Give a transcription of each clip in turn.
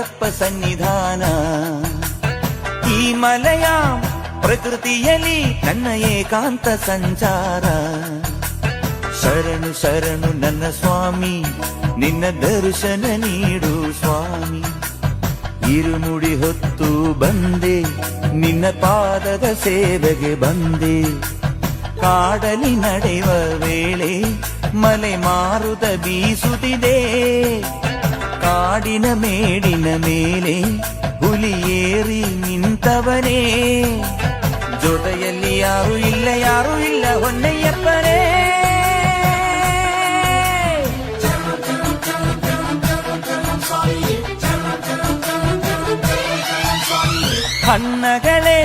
ಅಯ್ಯಪ್ಪ ಸನ್ನಿಧಾನ. ಈ ಮಲೆಯ ಪ್ರಕೃತಿಯಲ್ಲಿ ನನ್ನ ಏಕಾಂತ ಸಂಚಾರ. ಶರಣು ಶರಣು ನನ್ನ ಸ್ವಾಮಿ, ನಿನ್ನ ದರ್ಶನ ನೀಡು ಸ್ವಾಮಿ. ಇರುಮುಡಿ ಹೊತ್ತು ಬಂದೆ, ನಿನ್ನ ಪಾದದ ಸೇವೆಗೆ ಬಂದೆ. ಕಾಡಲಿ ನಡೆಯುವ ವೇಳೆ ಮಲೆ ಮಾರುತ ಬೀಸುತ್ತಿದೆ. ಕಾಡಿನ ಮೇಡಿನ ಮೇಲೆ ಹುಲಿ ಏರಿ ನಿಂತವನೇ. ಜೊತೆಯಲ್ಲಿ ಯಾರು ಇಲ್ಲ, ಯಾರು ಇಲ್ಲ ಹೊನ್ನಯ್ಯಪ್ಪನೇ. ಕಣ್ಣಗಳೇ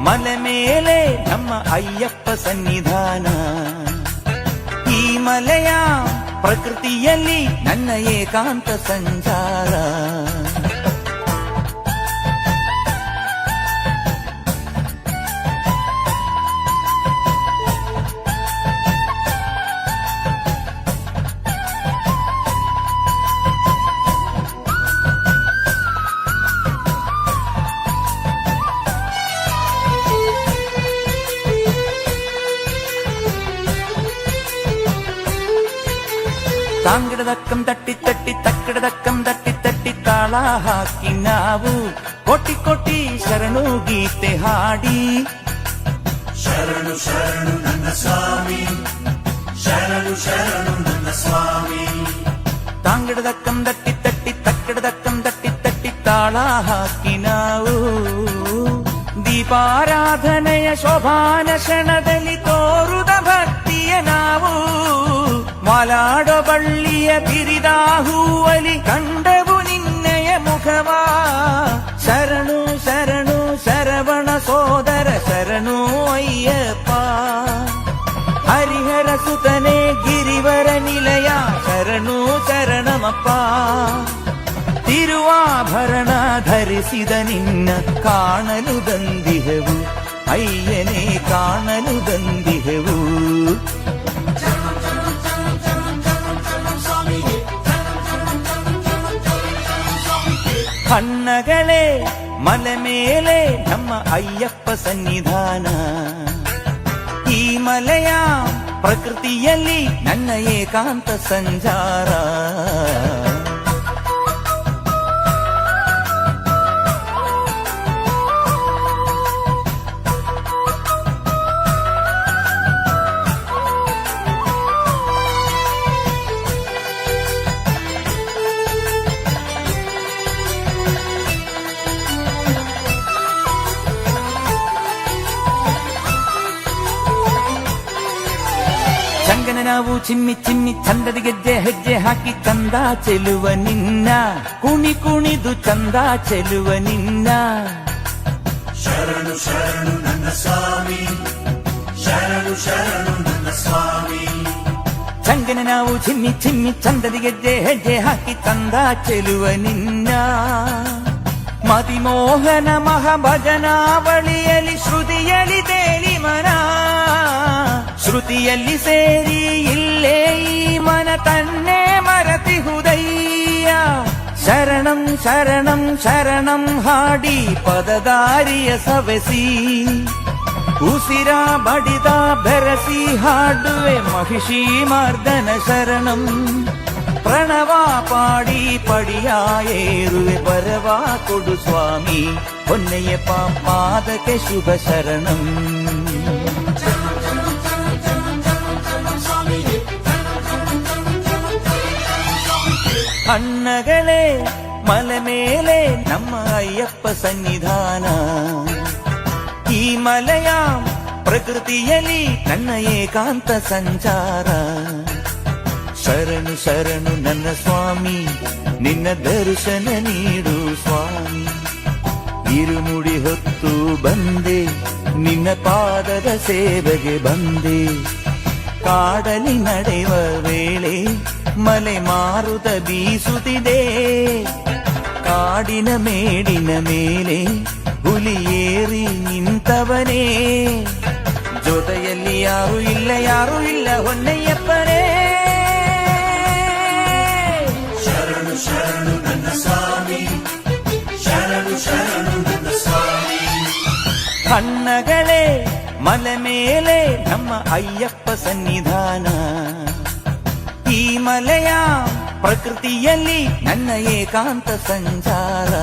ಮಲೆ ಮೇಲೆ ನಮ್ಮ ಅಯ್ಯಪ್ಪ ಸನ್ನಿಧಾನ. ಈ ಮಲೆಯ ಪ್ರಕೃತಿಯಲ್ಲಿ ನನ್ನ ಏಕಾಂತ ಸಂಚಾರ. ತಾಂಗಿಡದಕ್ಕಂ ತಟ್ಟಿ ತಟ್ಟಿ ತಕ್ಕಿಡದಕ್ಕಂ ತಟ್ಟಿ ತಟ್ಟಿ ತಾಳ ಹಾಕಿ ನಾವು ಕೋಟಿ ಕೋಟಿ ಶರಣು ಗೀತೆ ಹಾಡಿ. ಶರಣು ಶರಣು ನನ್ನ ಸ್ವಾಮಿ, ಶರಣು ಶರಣು ನನ್ನ ಸ್ವಾಮಿ. ತಾಂಗಿಡದಕ್ಕಂ ತಟ್ಟಿ ತಟ್ಟಿ ತಕ್ಕಿಡದಕ್ಕಂ ತಟ್ಟಿ ತಟ್ಟಿ ತಾಳ ಹಾಕಿ ನಾವು ದೀಪಾರಾಧನೆಯ ಶೋಭಾನ ಕ್ಷಣದಲ್ಲಿ ತೋರುದ ಭಕ್ತಿಯ ನಾವು. ಮಾಲಾಡೋ ಬಳ್ಳಿಯ ಬಿರಿದ ಹೂವಲಿ ಕಂಡವು ನಿನ್ನೆಯ ಮುಖವಾ. ಶರಣು ಶರಣು ಶರವಣ ಸೋದರ ಶರಣು ಅಯ್ಯಪ್ಪ. ಹರಿಹರ ಸುತನೆ ಗಿರಿವರ ನಿಲಯ ಶರಣು ಶರಣಮಪ್ಪ. ತಿರುವಾಭರಣ ಧರಿಸಿದ ನಿನ್ನ ಕಾಣಲು ಬಂದಿಹೆವು ಅಯ್ಯನೇ, ಕಾಣಲು ಬಂದಿಹೆವು. ಕಣ್ಣಗಳೇ ಮಲೆ ಮೇಲೆ ನಮ್ಮ ಅಯ್ಯಪ್ಪ ಸನ್ನಿಧಾನ. ಈ ಮಲೆಯ ಪ್ರಕೃತಿಯಲ್ಲಿ ನನ್ನ ಏಕಾಂತ ಸಂಚಾರ. ಚಂಗನ ನಾವು ಚಿಮ್ಮಿ ಚಿಮ್ಮಿ ಚಂದದ ಗೆಜ್ಜೆ ಹೆಜ್ಜೆ ಹಾಕಿ ಚಂದ ಚೆಲುವ ನಿನ್ನ. ಕುಣಿ ಕುಣಿದು ಚಂದ ಚೆಲುವ ನಿನ್ನ. ಶರಣು ಶರಣು ನನ್ನ ಸ್ವಾಮಿ, ಶರಣು ಶರಣು ನನ್ನ ಸ್ವಾಮಿ. ಚಂಗನ ನಾವು ಚಿಮ್ಮಿ ಚಿಮ್ಮಿ ಚಂದದ ಗೆಜ್ಜೆ ಹೆಜ್ಜೆ ಹಾಕಿ ಚಂದ ಚೆಲುವ ನಿನ್ನ. ಮತಿಮೋಹನ ಮಹಾಭಜನಾವಳಿಯಲ್ಲಿ ಶ್ರುತಿಯಲ್ಲಿ ತೇಲಿ ಮನ. ಶ್ರುತಿಯಲ್ಲಿ ಸೇರಿ ಇಲ್ಲೇ ಈ ಮನ ತನ್ನೇ ಮರತಿಹುದಯ್ಯ. ಶರಣಂ ಶರಣಂ ಶರಣಂ ಹಾಡಿ ಪದದಾರಿಯ ಸವೆಸಿ. ಉಸಿರ ಬಡಿದ ಬೆರಸಿ ಹಾಡುವೆ ಮಹಿಷಿ ಮರ್ದನ ಶರಣಂ. ಪ್ರಣವ ಪಾಡಿ ಪಡಿಯ ಏರುವೆ ಬರವ ಕೊಡು ಸ್ವಾಮಿ ಹೊನ್ನಯ್ಯಪ್ಪ ಪಾದಕ್ಕೆ ಶುಭ ಶರಣಂ. ಕಣ್ಣಗಳೇ ಮಲೆ ಮೇಲೆ ನಮ್ಮ ಅಯ್ಯಪ್ಪ ಸನ್ನಿಧಾನ. ಈ ಮಲೆಯ ಪ್ರಕೃತಿಯಲ್ಲಿ ನನ್ನ ಏಕಾಂತ ಸಂಚಾರ. ಶರಣು ಶರಣು ನನ್ನ ಸ್ವಾಮಿ, ನಿನ್ನ ದರ್ಶನ ನೀಡು ಸ್ವಾಮಿ. ಇರುಮುಡಿ ಹೊತ್ತು ಬಂದೆ, ನಿನ್ನ ಪಾದದ ಸೇವೆಗೆ ಬಂದೆ. ಕಾಡಲಿ ನಡೆಯುವ ವೇಳೆ ಮಲೆ ಮಾರುತ ಬೀಸುತ್ತಿದೆ. ಕಾಡಿನ ಮೇಡಿನ ಮೇಲೆ ಹುಲಿ ಏರಿ ನಿಂತವನೇ. ಜೊತೆಯಲ್ಲಿ ಯಾರು ಇಲ್ಲ, ಯಾರು ಇಲ್ಲ ಹೊನ್ನಯ್ಯಪ್ಪನೇ. ಶರಣು ಶರಣು ನನ್ನ ಸ್ವಾಮಿ, ಅನ್ನಗಳೇ ಮಲೆ ಮೇಲೆ ನಮ್ಮ ಅಯ್ಯಪ್ಪ ಸನ್ನಿಧಾನ. ಈ ಮಲೆಯ ಪ್ರಕೃತಿಯಲ್ಲಿ ನನ್ನ ಏಕಾಂತ ಸಂಚಾರ.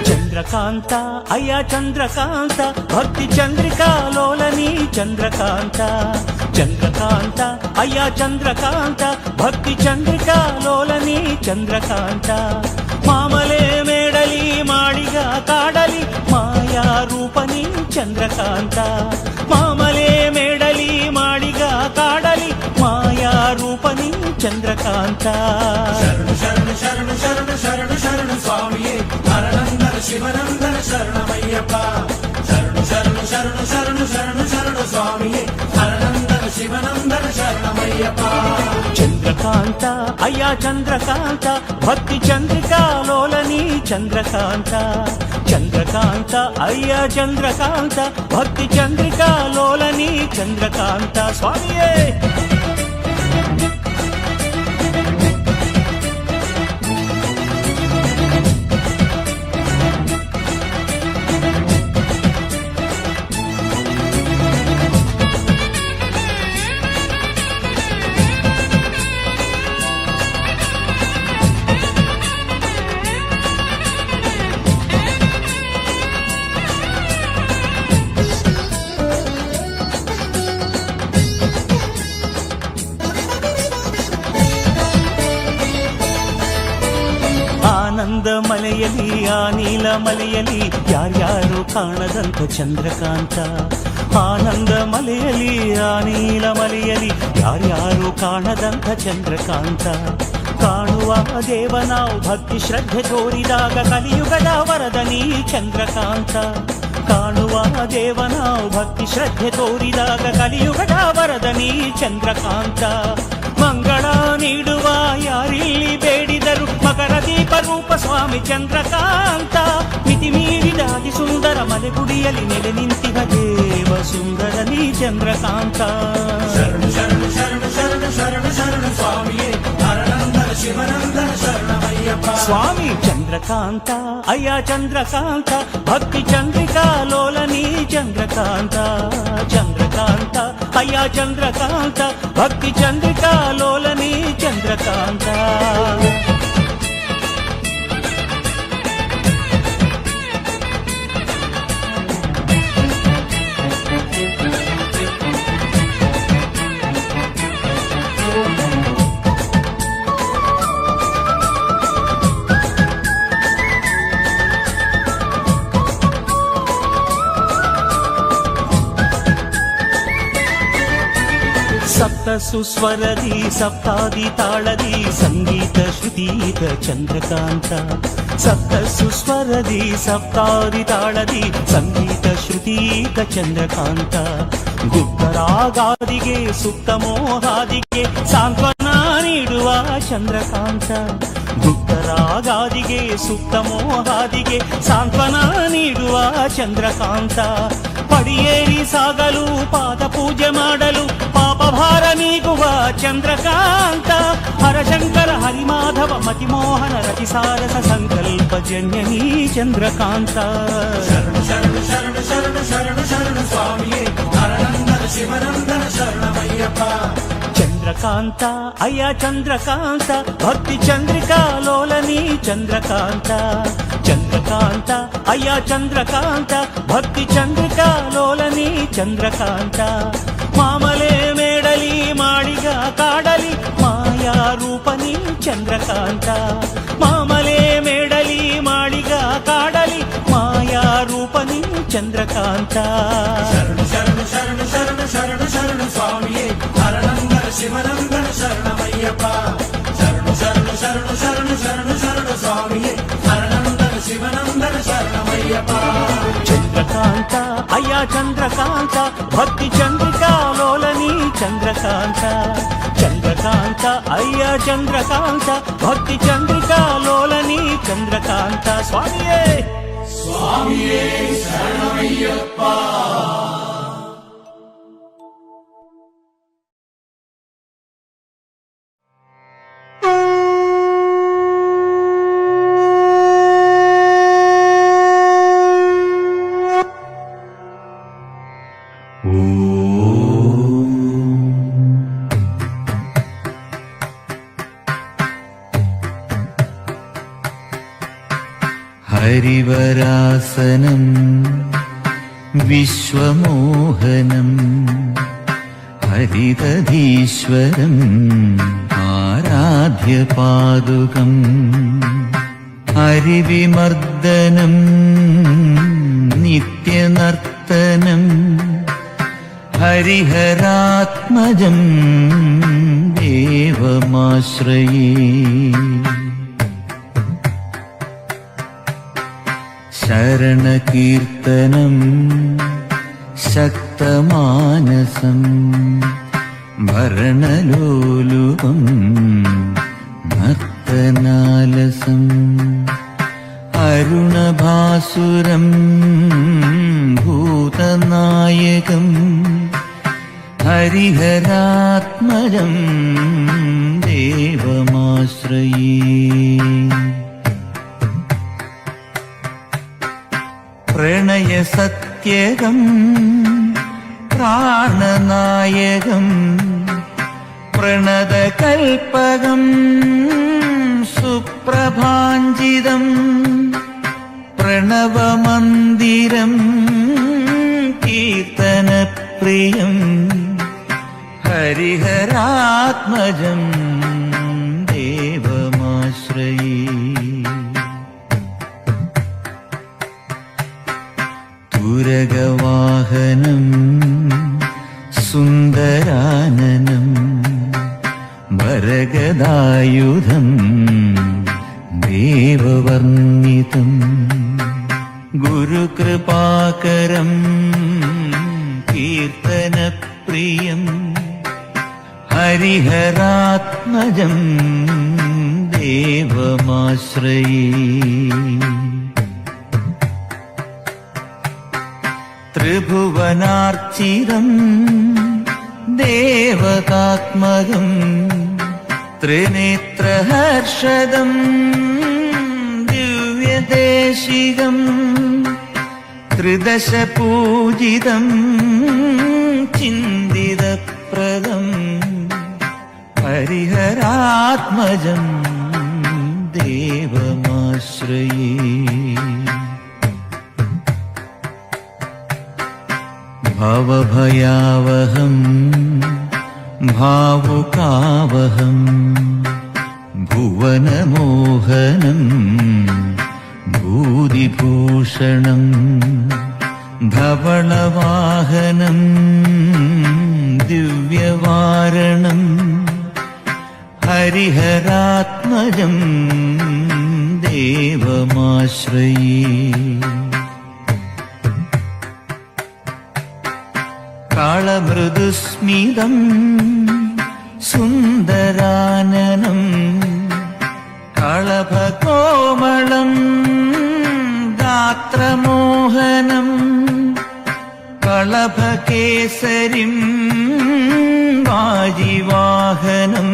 ಚಂದ್ರಕಾಂತ ಅಯ್ಯ ಚಂದ್ರಕಾಂತ ಭಕ್ತಿ ಚಂದ್ರಿಕಾ ಲೋಲನಿ ಚಂದ್ರಕಾಂತ. ಚಂದ್ರಕಾಂತ ಅಯ್ಯ ಚಂದ್ರಕಾಂತ ಭಕ್ತಿ ಚಂದ್ರಿಕಾ ಲೋಲನಿ ಚಂದ್ರಕಾಂತ. ಮಾಮಲೆ ಮೇಡಲಿ ಮಾಡಿಗ ಕಾಡಲಿ ಮಾಯಾ ರೂಪನಿ ಚಂದ್ರಕಾಂತ. ಮಾಮಲೆ ಮೇಡಲಿ ಮಾಡಿಗ ಕಾಡಲಿ ಮಾಯಾ ರೂಪನಿ ಚಂದ್ರಕಾಂತ. ಶರಣು ಶರಣು ಶರಣು ಶರಣು ಶರಣು ಶರಣು ಸ್ವಾಮಿಯೇ ಹರನಂದನ ಶಿವನಂದನ ಶರಣಮಯ್ಯಪ್ಪ. ಶರಣು ಶರಣು ಶರಣು ಶರಣು ಶರಣು ಶರಣು ಸ್ವಾಮಿಯೇ ಹರನಂದನ ಶಿವನಂದನ ಶರಣಮಯ್ಯಪ್ಪ. ಚಂದ್ರಕಾಂತ ಅಯ್ಯ ಚಂದ್ರಕಾಂತ ಭಕ್ತಿ ಚಂದ್ರಿಕಾ ಲೋಲನಿ ಚಂದ್ರಕಾಂತ. ಚಂದ್ರಕಾಂತ ಅಯ್ಯ ಚಂದ್ರಕಾಂತ ಭಕ್ತಿ ಚಂದ್ರಿಕಾ ಲೋಲನಿ ಚಂದ್ರಕಾಂತ. ಸ್ವಾಮಿಯೇ ಆನಂದ ಮಲೆಯಲ್ಲಿ ಆ ನೀಲ ಮಲೆಯಲ್ಲಿ ಯಾರ್ಯಾರು ಕಾಣದಂತ ಚಂದ್ರಕಾಂತ. ಆನಂದ ಮಲೆಯಲ್ಲಿ ಆ ನೀಲ ಮಲೆಯಲ್ಲಿ ಯಾರ್ಯಾರು ಕಾಣದಂತ ಚಂದ್ರಕಾಂತ. ಕಾಣುವ ದೇವ ನಾವು ಭಕ್ತಿ ಶ್ರದ್ಧೆ ತೋರಿದಾಗ ಕಲಿಯುಗದ ವರದನಿ ಚಂದ್ರಕಾಂತ. ಕಾಣುವ ದೇವ ನಾವು ಭಕ್ತಿ ಶ್ರದ್ಧೆ ತೋರಿದಾಗ ಕಲಿಯುಗದ ವರದನಿ ಚಂದ್ರಕಾಂತ. ಮಂಗಳ ನೀಡುವ ಯಾರಿಲ್ಲಿ ಬೇಡಿದರು ಮಕರ ದೀಪ ರೂಪ ಸ್ವಾಮಿ ಚಂದ್ರಕಾಂತ. ಮಿತಿ ಮೀರಿದ ಅತಿ ಸುಂದರ ಮಲೆಗುಡಿಯಲ್ಲಿ ನೆಲೆ ನಿಂತಿವ ದೇವ ಸುಂದರ ನೀ ಚಂದ್ರಕಾಂತ. ಶರಣು ಶರಣು ಶರಣು ಶರಣು ಶರಣು ಶರಣು ಸ್ವಾಮಿಯೇ ಹರನಂದನ ಶಿವನಂದನ ಶರಣಮಯ್ಯಪ್ಪ. ಸ್ವಾಮಿ ಚಂದ್ರಕಾಂತ ಅಯ್ಯ ಚಂದ್ರಕಾಂತ ಭಕ್ತಿ ಚಂದ್ರಿಕಾ ಲೋಲನಿ ಚಂದ್ರಕಾಂತ. ಚಂದ್ರಕಾಂತ ಅಯ್ಯ ಚಂದ್ರಕಾಂತ ಭಕ್ತಿ ಚಂದ್ರಿಕಾ ಲೋಲನಿ ಚಂದ್ರಕಾಂತ. ಸಪ್ತ ಸುಸ್ವರದಿ ಸಪ್ತಾದಿ ತಾಳದಿ ಸಂಗೀತ ಶ್ರುತೀತ ಚಂದ್ರಕಾಂತ. ಸಪ್ತ ಸುಸ್ವರದಿ ಸಪ್ತಾದಿ ತಾಳದಿ ಸಂಗೀತ ಶ್ರುತೀತ ಚಂದ್ರಕಾಂತ. ಗುಪ್ತರಾಗಾದಿಗೆ ಸುಪ್ತ ಮೋಹಾದಿಗೆ ಸಾಂತ್ವನ ನೀಡುವ ಚಂದ್ರಕಾಂತ. ಗುಪ್ತರಾಗಾದಿಗೆ ಸುಪ್ತ ಮೋಹಾದಿಗೆ ಸಾಂತ್ವನ ನೀಡುವ ಚಂದ್ರಕಾಂತ. ಪಡಿಯೇರಿ ಸಾಗಲು ಪಾದ ಪೂಜೆ ಮಾಡಲು ಪಾಪಭಾರ ನೀಗುವ ಚಂದ್ರಕಾಂತ. ಹರಶಂಕರ ಹರಿಮಾಧವ ಮತಿಮೋಹನ ರತಿಸಾರಸ ಸಂಕಲ್ಪ ಜನ್ಯನೀ ಚಂದ್ರಕಾಂತ. ಶರಣು ಶರಣು ಶರಣು ಶರಣು ಶರಣು ಶರಣು ಸ್ವಾಮಿಯೇ ಹರನಂದನ ಶಿವನಂದನ ಶರಣಮಯ್ಯಪ್ಪ. ಚಂದ್ರಕಾಂತ ಅಯ್ಯ ಚಂದ್ರಕಾಂತ ಭಕ್ತಿ ಚಂದ್ರಿಕಾ ಲೋಲನಿ ಚಂದ್ರಕಾಂತ. ಚಂದ್ರಕಾಂತ ಅಯ್ಯ ಚಂದ್ರಕಾಂತ ಭಕ್ತಿ ಚಂದ್ರಿಕಾ ಲೋಲನಿ ಚಂದ್ರಕಾಂತ. ಮಾಮಲೆ ಮೇಡಲಿ ಮಾಡಿಗ ಕಾಡಲಿ ಮಾಯಾ ರೂಪನಿ ಚಂದ್ರಕಾಂತ. ಮಾಮಲೆ ಮೇಡಲಿ ಮಾಡಿಗ ಕಾಡಲಿ ಮಾಯಾ ರೂಪನಿ చంద్రకాంత శరణు శరణు శరణు శరణు శరణు శరణు స్వామియే హరనందన శివనందన శరణమయ్యప్ప శరణు శరణు శరణు శరణు శరణు శరణు స్వామియే హరనందన శివనందన శరణమయ్యప్ప చంద్రకాంత అయ్యా చంద్రకాంత భక్తి చంద్రికాలోలని చంద్రకాంత చంద్రకాంత అయ్యా చంద్రకాంత భక్తి చంద్రికాలోలని చంద్రకాంత స్వామియే స్వామియే శరణమయ్యప్ప ഹരിവരാസനം വിശ്വമോഹനം ഹരിതധീശ്വരം ആരാധ്യപാദുകം ഹരിവിമർദ്ദനം നിത്യനർത്തനം ഹരിഹരാത്മജം ദേവമാശ്രയേ ശരണകീർത്തനം ശക്തമാനസം ഭരണലോലുപം നർത്തനാലസം അരുണഭാസുരം ഭൂതനായകം ഹരിഹരാത്മജം ദേവമാശ്രയേ പ്രണയസത്യകം പ്രാണനായകം പ്രണതകൽപകം സുപ്രഭാഞ്ജിതം പ്രണവമന്ദിരം കീർത്തനപ്രിയം ഹരിഹരാത്മജം ദേവമാശ്രയേ തുരഗവാഹനം സുന്ദരാനനം വരഗദായുധം ദേവവർണ്ണിതം ഗുരുകൃപാകരം കീർത്തനപ്രിയം ഹരിഹരാത്മജം ദേവമാശ്രയേ ത്രിഭുവനാർച്ചിതം ദേവതാത്മകം ത്രിനേത്രഹർഷദം ദിവ്യദേശികം ത്രിദശപൂജിതം ചിന്തിതപ്രദം ഹരിഹരാത്മജം ദേവമാശ്രയേ ഭവഭയാവഹം ഭാവുകാവഹം ഭുവനമോഹനം ഭൂതിഭൂഷണം ധവളവാഹനം ദിവ്യവാരണം ഹരിഹരാത്മജം ദേവമാശ്രയേ കാളമൃദുസ്മിതം സുന്ദരാനനം കളഭകോമളം ഗാത്രമോഹനം കളഭകേസരിം വാജിവാഹനം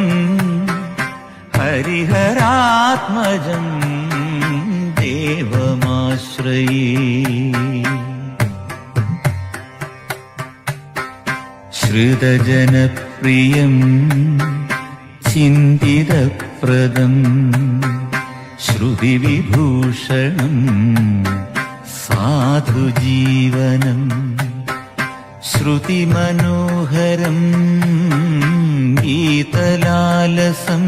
ഹരിഹരാത്മജം ദേവമാശ്രയേ ശ്രുതജനപ്രിയം ചിന്തിതപ്രദം ശ്രുതിവിഭൂഷണം സാധുജീവനം ശ്രുതിമനോഹരം ഗീതലാലസം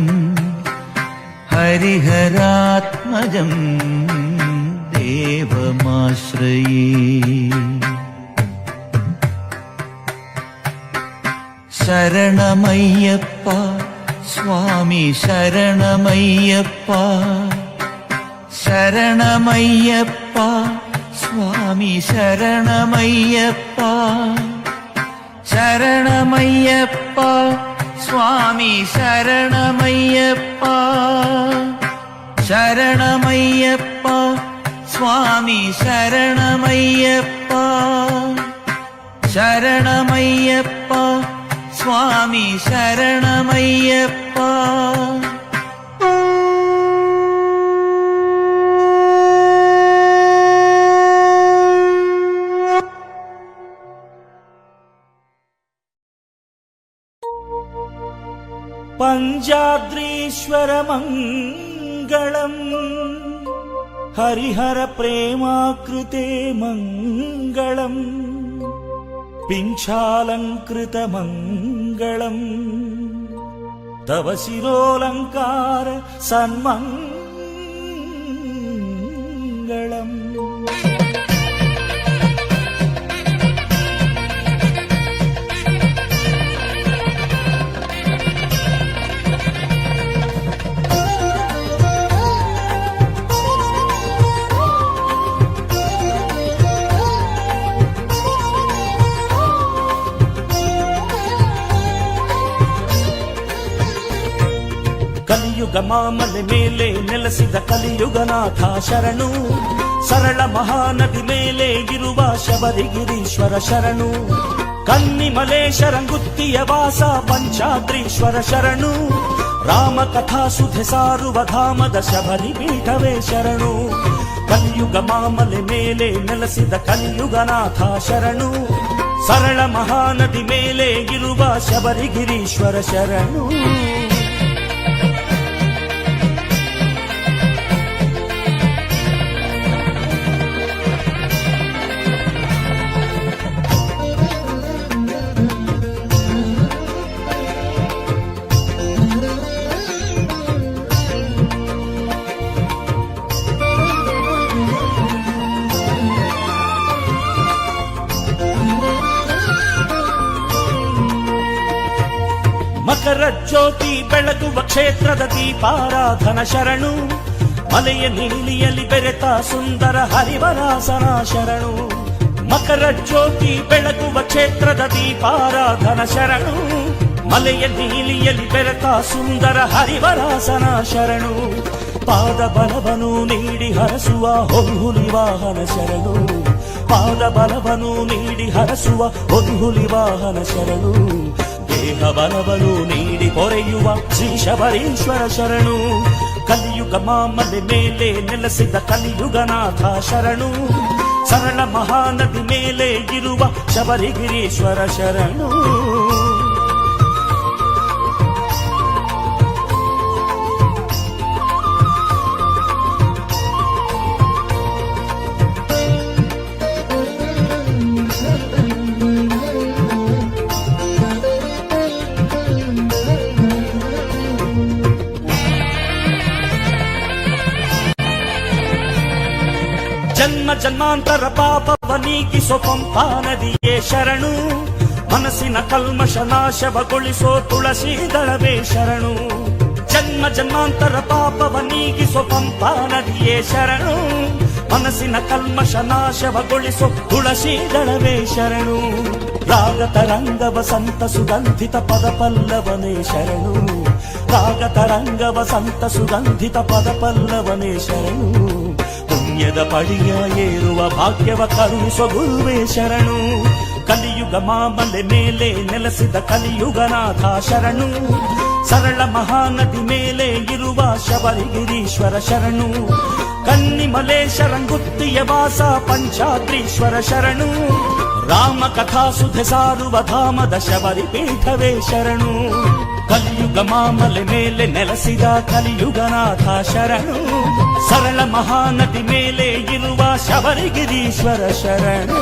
ഹരിഹരാത്മജം ദേവമാശ്രയേ ಶರಣಮಯ್ಯಪ್ಪ ಸ್ವಾಮಿ ಶರಣಮಯ್ಯಪ್ಪ ಶರಣಮಯ್ಯಪ್ಪ ಸ್ವಾಮಿ ಶರಣಮಯ್ಯಪ್ಪ ಶರಣಮಯ್ಯಪ್ಪ ಸ್ವಾಮಿ ಶರಣಮಯ್ಯಪ್ಪ ಶರಣಮಯ್ಯಪ್ಪ ಸ್ವಾಮಿ ಶರಣಮಯ್ಯಪ್ಪ ಶರಣಮಯ್ಯಪ್ಪ ಸ್ವಾಮಿ ಶರಣಮಯ್ಯಪ್ಪ ಪಂಚಾದ್ರೀಶ್ವರ ಮಂಗಳಂ ಹರಿಹರ ಪ್ರೇಮಾಕೃತೆ ಮಂಗಳಂ ಪಿಂಚಾಲಂಕೃತ ಮಂಗಳಂ ತವ ಶಿರೋಲಂಕಾರ ಸನ್ಮಂಗಳಂ. ಕಲಿಯುಗ ಮಾಮಲೆ ಮೇಲೆ ನೆಲೆಸಿದ ಕಲಿಯುಗನಾಥ ಶರಣು, ಸರಳ ಮಹಾನದಿ ಮೇಲೆ ಇರುವ ಶಬರಿಗಿರೀಶ್ವರ ಶರಣು, ಕನ್ನಿಮಲೇಶರಂಗುತ್ತಿಯ ವಾಸ ಪಂಚಾದ್ರೀಶ್ವರ ಶರಣು, ರಾಮ ಕಥಾ ಸುಧೆ ಸಾರುವ ಧಾಮದ ಶಬರಿ ಪೀಠವೇ ಶರಣು. ಕಲಿಯುಗ ಮಾಮಲೆ ಮೇಲೆ ನೆಲೆಸಿದ ಕಲಿಯುಗನಾಥ ಶರಣು, ಸರಳ ಮಹಾನದಿ ಮೇಲೆ ಇರುವ ಶಬರಿಗಿರೀಶ್ವರ ಶರಣು. ಮಕರ ಜ್ಯೋತಿ ಬೆಳಗುವ ಕ್ಷೇತ್ರದ ದೀಪಾರಾಧನ ಶರಣು, ಮಲೆಯ ನೀಲಿಯಲ್ಲಿ ಬೆರೆತ ಸುಂದರ ಹರಿವರಾಸನ ಶರಣು. ಮಕರ ಜ್ಯೋತಿ ಬೆಳಗುವ ಕ್ಷೇತ್ರದ ದೀಪಾರಾಧನ ಶರಣು, ಮಲೆಯ ನೀಲಿಯಲ್ಲಿ ಬೆರೆತ ಸುಂದರ ಹರಿವರಾಸನ ಶರಣು. ಪಾದ ಬಲವನು ನೀಡಿ ಹರಸುವ ಹೊನ್ಹುಲಿ ವಾಹನ ಶರಣು, ಪಾದ ಬಲವನು ನೀಡಿ ಹರಸುವ ಹೊನ್ಹುಲಿ ವಾಹನ ಶರಣು. ದೇಹ ಬಲವನು ನೀಡಿ ಪೊರೆಯುವ ಶ್ರೀ ಶಬರೀಶ್ವರ ಶರಣು, ಕಲಿಯುಗ ಮಾಮಲೆ ಮೇಲೆ ನೆಲೆಸಿದ ಕಲಿಯುಗನಾಥ ಶರಣು, ಸರಳ ಮಹಾನದಿ ಮೇಲೆ ಇರುವ ಶಬರಿಗಿರೀಶ್ವರ ಶರಣು. ಜನ್ಮ ಜನ್ಮಾಂತರ ಪಾಪವ ನೀಗಿಸೋ ಪಂಪಾ ನದಿಯೇ ಶರಣು, ಮನಸ್ಸಿನ ಕಲ್ಮಶ ನಾಶವಗೊಳಿಸೋ ತುಳಸಿ ದಳವೇ ಶರಣು. ಜನ್ಮ ಜನ್ಮಾಂತರ ಪಾಪವ ನೀಗಿಸೋ ಪಂಪಾ ನದಿಯೇ ಶರಣು, ಮನಸ್ಸಿನ ಕಲ್ಮಶ ನಾಶವಗೊಳಿಸೋ ತುಳಸಿ ದಳವೇ ಶರಣು. ರಾಗ ತರಂಗವ ಸಂತ ಸುಗಂಧಿತ ಪದ ಪಲ್ಲವನೇ ಶರಣು, ರಾಗ ತರಂಗವ ಸಂತ ಸುಗಂಧಿತ ಪದ ಪಲ್ಲವನೇ ಶರಣು. ಪುಣ್ಯದ ಪಡಿಯ ಏರುವ ಭಾಗ್ಯವ ಕರುಣಿಸೋ ಗುರುವೇ ಶರಣು, ಕಲಿಯುಗ ಮಾಮಲೆ ಮೇಲೆ ನೆಲೆಸಿದ ಕಲಿಯುಗನಾಥ ಶರಣು, ಸರಳ ಮಹಾನದಿ ಮೇಲೆ ಇರುವ ಶಬರಿಗಿರೀಶ್ವರ ಶರಣು, ಕನ್ನಿಮಲೇಶರಂಗುತ್ತಿಯ ವಾಸ ಪಂಚಾದ್ರೀಶ್ವರ ಶರಣು, ರಾಮ ಕಥಾ ಸುಧೆ ಸಾರುವ ಧಾಮದ ಶಬರಿ ಪೀಠವೇ ಶರಣು. ಕಲಿಯುಗ ಮಾಮಲೆ ಮೇಲೆ ನೆಲೆಸಿದ ಕಲಿಯುಗನಾಥ ಶರಣು, ಸರಳ ಮಹಾನದಿ ಮೇಲೆ ಇರುವ ಶಬರಿಗಿರೀಶ್ವರ ಶರಣು.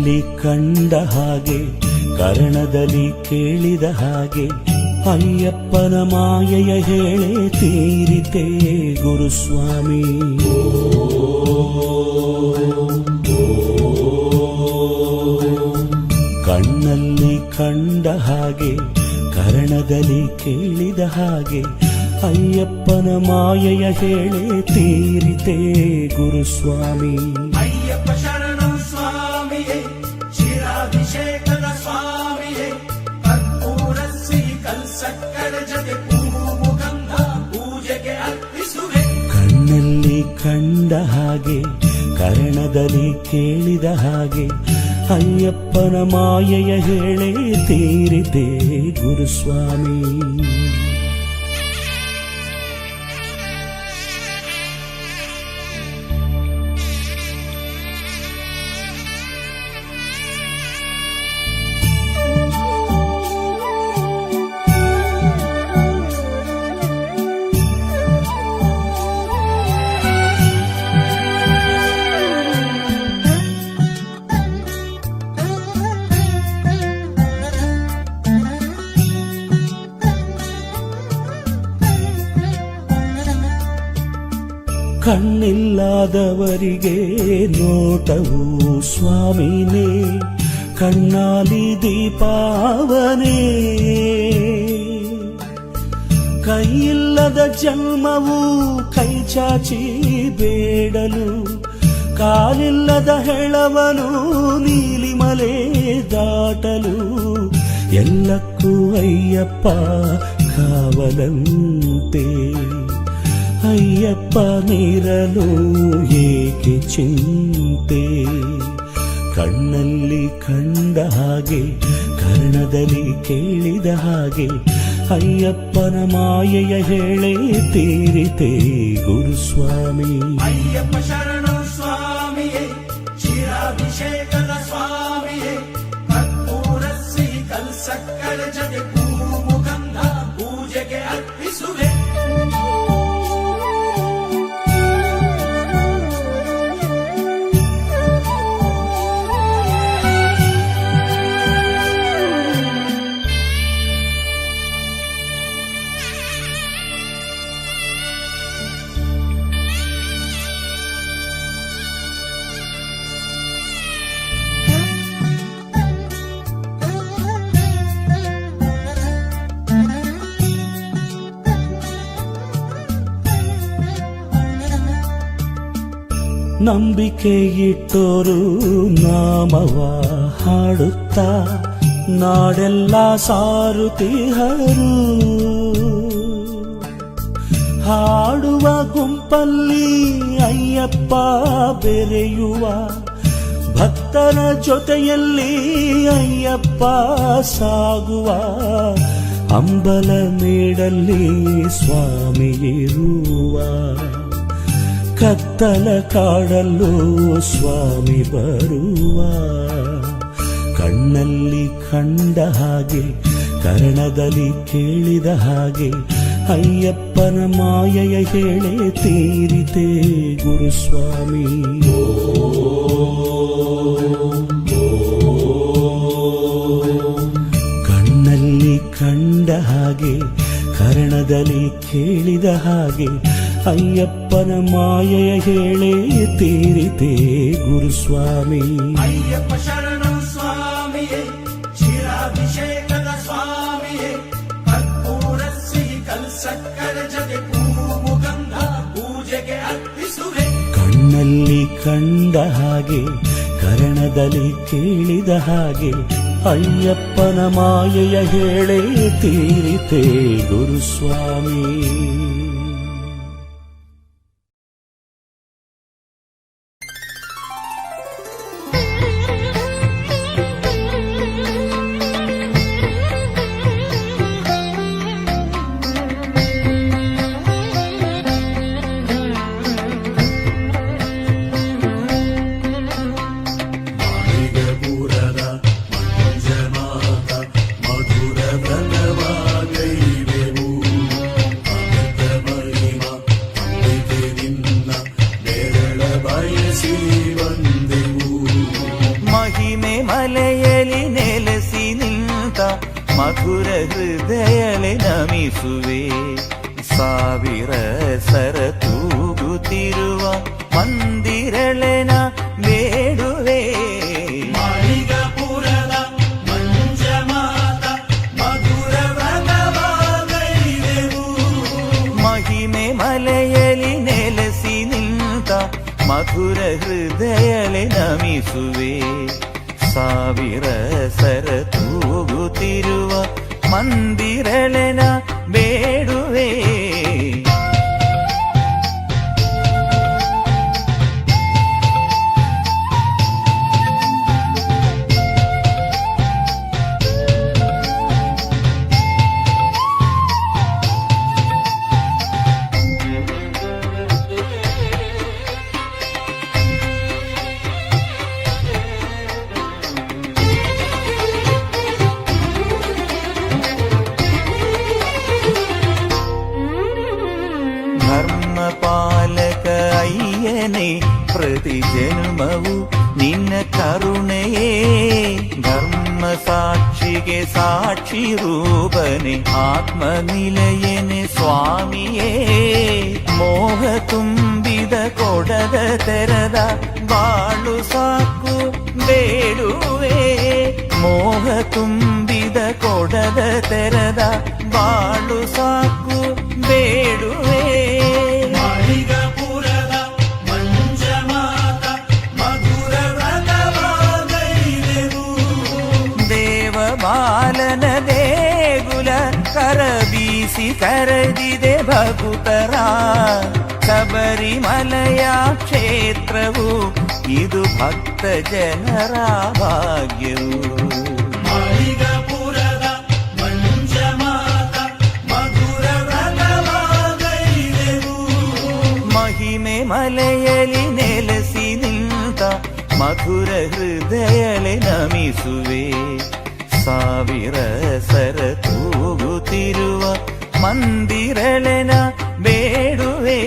ಕಣ್ಣಲ್ಲಿ ಕಂಡ ಹಾಗೆ ಕರ್ಣದಲ್ಲಿ ಕೇಳಿದ ಹಾಗೆ ಅಯ್ಯಪ್ಪನ ಮಾಯೆಯ ಹೇಳೆ ತೀರಿತೆ ಗುರುಸ್ವಾಮಿ. ಕಣ್ಣಲ್ಲಿ ಕಂಡ ಹಾಗೆ ಕರ್ಣದಲ್ಲಿ ಕೇಳಿದ ಹಾಗೆ ಅಯ್ಯಪ್ಪನ ಮಾಯೆಯ ಹೇಳೆ ತೀರಿತೆ ಗುರುಸ್ವಾಮಿ. ಅಯ್ಯಪ್ಪ ಶರಣು ಸ್ವಾಮಿಯೇ ಶಿರಾಭಿಷೇಕದ ಸ್ವಾಮಿಯೇ ಕರ್ಪೂರ ಸಿಹಿ ಕಲ್ಸಕ್ಕಡ ಜೊತೆ ಹೂವು ಗಂಧ ಪೂಜೆಗೆ ಅರ್ಪಿಸುವೆ. ಕಣ್ಣಲ್ಲಿ ಕಂಡ ಹಾಗೆ ಕರ್ಣದಲ್ಲಿ ಕೇಳಿದ ಹಾಗೆ ಅಯ್ಯಪ್ಪನ ಮಾಯೆಯ ಹೇಳೆ ತೀರಿತೆ ಗುರುಸ್ವಾಮಿ. ಕಣ್ಣಿಲ್ಲದವರಿಗೆ ನೋಟವು ಸ್ವಾಮಿನೇ, ಕಣ್ಣಾಲಿ ದೀಪಾವನೇ. ಕೈಯಿಲ್ಲದ ಜನ್ಮವು ಕೈ ಚಾಚಿ ಬೇಡಲು, ಕಾಲಿಲ್ಲದ ಹೆಳವನು ನೀಲಿಮಲೆ ದಾಟಲು. ಎಲ್ಲಕ್ಕೂ ಅಯ್ಯಪ್ಪ ಕಾವಲಂತೆ, ಅಯ್ಯಪ್ಪ ನೀರಲು ಏಕೆ ಚಿಂತೆ. ಕಣ್ಣಲ್ಲಿ ಕಂಡ ಹಾಗೆ ಕರ್ಣದಲ್ಲಿ ಕೇಳಿದ ಹಾಗೆ ಅಯ್ಯಪ್ಪನ ಮಾಯೆಯ ಹೇಳೆ ತೀರಿತೆ ಗುರುಸ್ವಾಮಿ. ಅಯ್ಯಪ್ಪ ಶರಣು ಸ್ವಾಮಿಯೇ ಶಿರಾಭಿಷೇಕದ ಸ್ವಾಮಿಯೇ ಕರ್ಪೂರ ಸಿಹಿ ಕಲ್ಸಕ್ಕಡ ಜೊತೆ ಹೂವು ಗಂಧ ಪೂಜೆಗೆ ಅರ್ಪಿಸುವೆ. ನಂಬಿಕೆ ಇಟ್ಟೋರು ನಾಮವ ಹಾಡುತ್ತಾ ನಾಡೆಲ್ಲ ಸಾರುತ್ತಿಹರು. ಹಾಡುವ ಗುಂಪಲ್ಲಿ ಅಯ್ಯಪ್ಪ ಬೆರೆಯುವ, ಭಕ್ತರ ಜೊತೆಯಲ್ಲಿ ಅಯ್ಯಪ್ಪ ಸಾಗುವ. ಅಂಬಲ ಮೇಡಲ್ಲಿ ಸ್ವಾಮಿ ಇರುವ, ಕತ್ತಲ ಕಾಡಲ್ಲೂ ಸ್ವಾಮಿ ಬರುವ. ಕಣ್ಣಲ್ಲಿ ಕಂಡ ಹಾಗೆ ಕರ್ಣದಲ್ಲಿ ಕೇಳಿದ ಹಾಗೆ ಅಯ್ಯಪ್ಪನ ಮಾಯೆಯ ಹೇಳೆ ತೀರಿತೆ ಗುರುಸ್ವಾಮಿ. ಕಣ್ಣಲ್ಲಿ ಕಂಡ ಹಾಗೆ ಕರ್ಣದಲ್ಲಿ ಕೇಳಿದ ಹಾಗೆ ಅಯ್ಯಪ್ಪನ ಮಾಯೆಯ ಹೇಳೆ ತೀರಿತೆ ಗುರುಸ್ವಾಮಿ. ಅಯ್ಯಪ್ಪ ಶರಣು ಸ್ವಾಮಿಯೇ ಶಿರಾಭಿಷೇಕದ ಸ್ವಾಮಿಯೇ ಕರ್ಪೂರ ಸಿಹಿ ಕಲ್ಸಕ್ಕಡ ಜೊತೆ ಹೂವು ಗಂಧ ಪೂಜೆಗೆ ಅರ್ಪಿಸುವೆ. ಕಣ್ಣಲ್ಲಿ ಕಂಡ ಹಾಗೆ ಕರ್ಣದಲ್ಲಿ ಕೇಳಿದ ಹಾಗೆ ಅಯ್ಯಪ್ಪನ ಮಾಯೆಯ ಹೇಳೆ ತೀರಿತೆ ಗುರುಸ್ವಾಮಿ. ಮಧುರ ಬಲವಾಗೈದೆವು, ಅಮೃತ ನಮಿಸುವೆ ಸಾವಿರ ಸರ ತೂಗುತ್ತಿರುವ ಮಂದಿರಳೆನ ಬೇಡುವೆ ಮಾಳಿಗಪುರದ ಮಂಜಮಾತ ಮಧುರ ವ್ರತವಾಗೈದೆವು ಮಹಿಮೆ ಮಲೆಯಲಿ ನೆಲೆಸಿ ನಿಂತ ಮಧುರ ಹೃದಯಲೆ ನಮಿಸುವೆ ಸಾವಿರ ಸರ ತೂಗುತ್ತಿರುವ ಮಂದಿರಳೆನ ಬೇಡುವೆ ಧರ್ಮಪಾಲಕ ಅಯ್ಯನೇ ಪ್ರತಿ ಜನ್ಮವು ನಿನ್ನ ಕರುಣೆಯೇ ಧರ್ಮ ಸಾಕ್ಷಿಗೆ ಸಾಕ್ಷಿ ರೂಪನೆ ಆತ್ಮ ನಿಲಯನೆ ಸ್ವಾಮಿಯೇ ಮೋಹ ತುಂಬಿದ ಕೊಡದ ತೆರದ ಬಾಳು ಸಾಕು ಬೇಡುವೆ ಮೋಹ ತುಂಬಿದ ಕೊಡದ ತೆರದ ಬಾಳು ಸಾಕು ಬೇಡುವೆ ಮಾಳಿಗಪುರದ ಮಂಜಮಾತ ಮಧುರ ವ್ರತವಾಗೈದೆವು ದೇವ ಬಾಲನ ದೇಗುಲ ಕರ ಬೀಸಿ ಕರೆದಿದೆ ಭಗುತರ ಶಬರಿಮಲೆಯ ಕ್ಷೇತ್ರವು ಇದು ಭಕ್ತ ಜನರ ಭಾಗ್ಯವು ಮಾಳಿಗಪುರದ ಮಂಜಮಾತ ಮಧುರ ವ್ರತವಾಗೈದೆವು ಮಹಿಮೆ ಮಲೆಯಲಿ ನೆಲೆಸಿ ನಿಂತ ಮಧುರ ಹೃದಯಲೆ ನಮಿಸುವೆ ಸಾವಿರ ಸರ ತೂಗುತ್ತಿರುವ ಮಂದಿರಳೆನ ಬೇಡುವೆ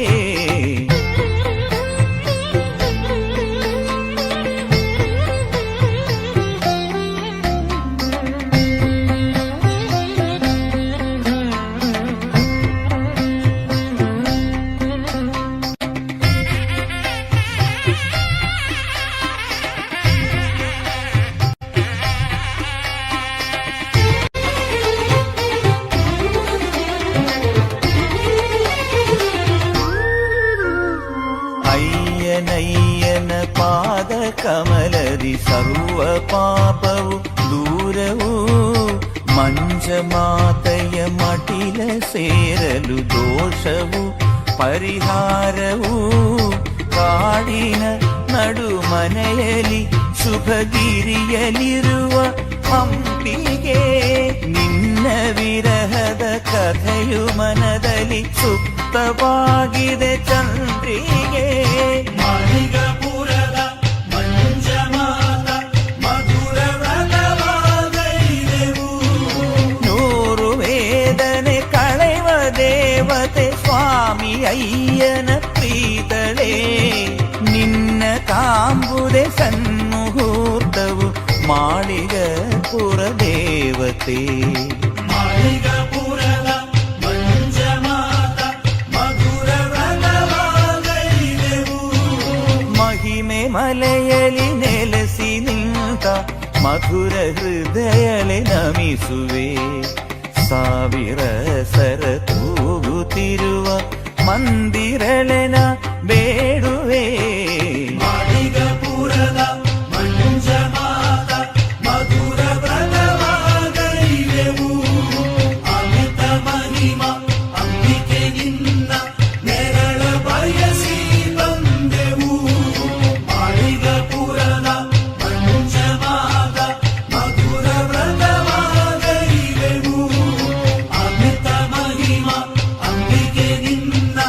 ಅಯ್ಯನಯ್ಯನ ಪಾದ ಕಮಲದಿ ಸರ್ವ ಪಾಪವು ದೂರವು ಮಂಜಮಾತೆಯ ಮಟಿಲ ಸೇರಲು ದೋಷವು ಪರಿಹಾರವು ಕಾಡಿನ ನಡು ಮನೆಯಲ್ಲಿ ಶುಭಗಿರಿಯಲಿರುವ ಹಂಪಿಗೆ ನಿನ್ನ ವಿರಹದ ಕಥೆಯು ಮನದಲ್ಲಿ ಸುಪ್ತವಾಗಿದೆ ಚಂದ್ರಿಗೆ ಮಾಳಿಗಪುರದ ಮಂಜಮಾತ ಮಧುರ ವ್ರತವಾಗೈದೆವು ನೂರು ವೇದನೆ ಕಳೆವ ದೇವತೆ ಸ್ವಾಮಿ ಅಯ್ಯನ ಪ್ರೀತಳೆ ನಿನ್ನ ಕಾಂಬುದೆ ಸನ್ಮುಹೂರ್ತವು ಮಾಳಿಗಪುರ ದೇವತೆ ಮಾಳಿಗಪುರದ ಮಂಜಮಾತ ಮಧುರ ವ್ರತವಾಗೈದೆವು ಮಹಿಮೆ ಮಲೆಯಲಿ ನೆಲೆಸಿ ನಿಂತ ಮಧುರ ಹೃದಯಲೆ ನಮಿಸುವೆ ಸಾವಿರ ಸರ ತೂಗುತ್ತಿರುವ ಮಂದಿರಳೆನ ಬೇಡುವೆ ಮಾಳಿಗಪುರದ ಮಂಜಮಾತ ಮಧುರ ವ್ರತವಾಗೈದೆವು ಅಮಿತ ಮಹಿಮ ಅಂಬಿಕೆ ನಿನ್ನ ನೆರಳ ಬಯಸಿ ಬಂದೆವು ಮಾಳಿಗಪುರದ ಮಂಜಮಾತ ಮಧುರ ವ್ರತವಾಗೈದೆವು ಅಮಿತ ಮಹಿಮ ಅಂಬಿಕೆ ನಿನ್ನ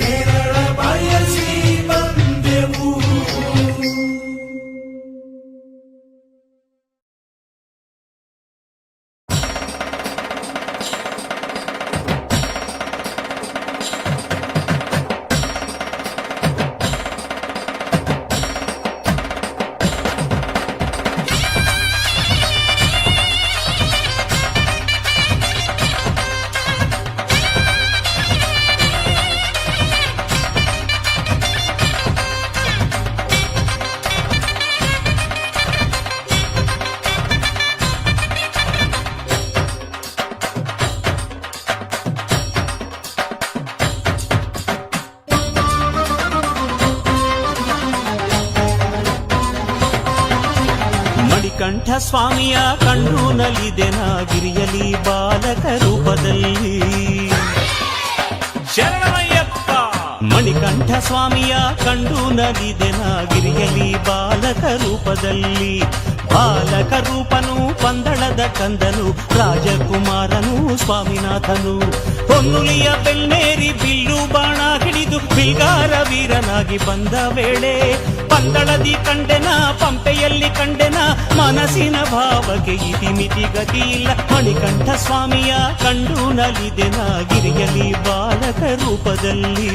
ನೆರಳ ಬಯಸಿ ಬಂದೆವು ಮಣಿಕಂಠ ಸ್ವಾಮಿಯ ಕಂಡು ನಲಿದೆನ ಗಿರಿಯಲಿ ಬಾಲಕ ರೂಪದಲ್ಲಿ. ಶರಣಮಯ್ಯಪ್ಪ. ಮಣಿಕಂಠ ಸ್ವಾಮಿಯ ಕಂಡು ನಲಿದೆನ ಗಿರಿಯಲಿ ಬಾಲಕ ರೂಪದಲ್ಲಿ. ಬಾಲಕ ರೂಪನು ಪಂದಳದ ಕಂದನು ರಾಜಕುಮಾರನು ಸ್ವಾಮಿನಾಥನು. ಹೊನ್ನುಲಿಯ ಬೆಲ್ನೇರಿ ಬಿಲ್ಲು ಬಾಣ ಹಿಡಿದು ಬಿಲ್ಗಾರ ವೀರನಾಗಿ ಬಂದ ವೇಳೆ ಪಂದಳದಿ ಕಂಡೆನ ಪಂಪೆಯಲ್ಲಿ ಕಂಡೆನ ಮನಸ್ಸಿನ ಭಾವಕ್ಕೆ ಇತಿಮಿತಿ ಗತಿಯಿಲ್ಲ. ಮಣಿಕಂಠ ಸ್ವಾಮಿಯ ಕಂಡು ನಲಿದೆನ ಗಿರಿಯಲಿ ಬಾಲಕ ರೂಪದಲ್ಲಿ.